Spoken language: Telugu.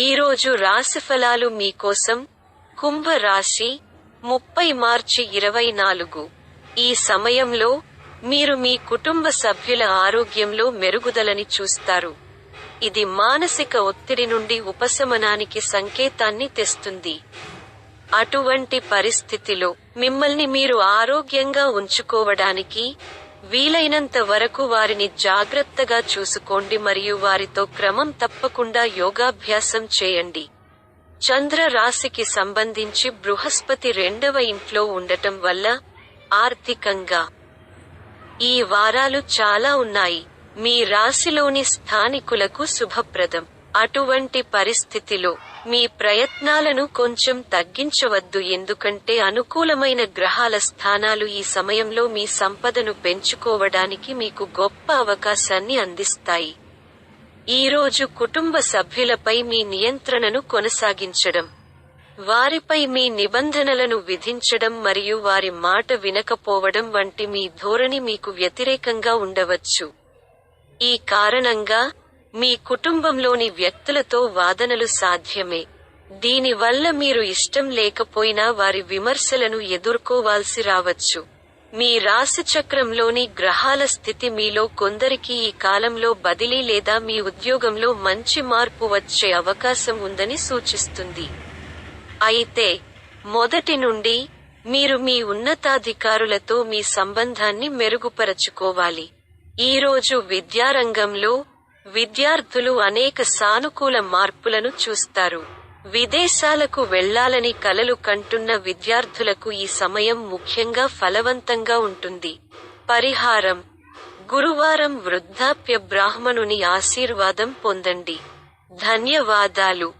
ఈరోజు రాశిఫలాలు మీకోసం కుంభ రాశి 30 మార్చి 24. ఈ సమయంలో మీరు మీ కుటుంబ సభ్యుల ఆరోగ్యంలో మెరుగుదలని చూస్తారు. ఇది మానసిక ఒత్తిడి నుండి ఉపశమనానికి సంకేతాన్ని తెస్తుంది. అటువంటి పరిస్థితిలో మిమ్మల్ని మీరు ఆరోగ్యంగా ఉంచుకోవడానికి వీలైనంత వరకు వారిని జాగ్రత్తగా చూసుకోండి మరియు వారితో క్రమం తప్పకుండా యోగాభ్యాసం చేయండి. చంద్ర రాశికి సంబంధించి బృహస్పతి 2వ ఇంట్లో ఉండటం వల్ల ఆర్థికంగా ఈ వారాలు చాలా ఉన్నాయి. మీ రాశిలోని స్థానికులకు శుభప్రదం. అటువంటి పరిస్థితిలో మీ ప్రయత్నాలను కొంచెం తగ్గించవద్దు, ఎందుకంటే అనుకూలమైన గ్రహాల స్థానాలు ఈ సమయంలో మీ సంపదను పెంచుకోవడానికి మీకు గొప్ప అవకాశాన్ని అందిస్తాయి. ఈరోజు కుటుంబ సభ్యులపై మీ నియంత్రణను కొనసాగించడం, వారిపై మీ నిబంధనలను విధించడం మరియు వారి మాట వినకపోవడం వంటి మీ ధోరణి మీకు వ్యతిరేకంగా ఉండవచ్చు. ఈ కారణంగా మీ కుటుంబంలోని వ్యక్తులతో వాదనలు సాధ్యమే. దీనివల్ల మీరు ఇష్టం లేకపోయినా వారి విమర్శలను ఎదుర్కోవాల్సి రావచ్చు. మీ రాశిచక్రంలోని గ్రహాల స్థితి మీలో కొందరికి ఈ కాలంలో బదిలీ లేదా మీ ఉద్యోగంలో మంచి మార్పు వచ్చే అవకాశం ఉందని సూచిస్తుంది. అయితే మొదటి నుండి మీరు మీ ఉన్నతాధికారులతో మీ సంబంధాన్ని మెరుగుపరచుకోవాలి. ఈరోజు విద్యారంగంలో విద్యార్థులు అనేక సానుకూల మార్పులను చూస్తారు. విదేశాలకు వెళ్లాలని కలలు కంటున్న విద్యార్థులకు ఈ సమయం ముఖ్యంగా ఫలవంతంగా ఉంటుంది. పరిహారం: గురువారం వృద్ధాప్య బ్రాహ్మణుని ఆశీర్వాదం పొందండి. ధన్యవాదాలు.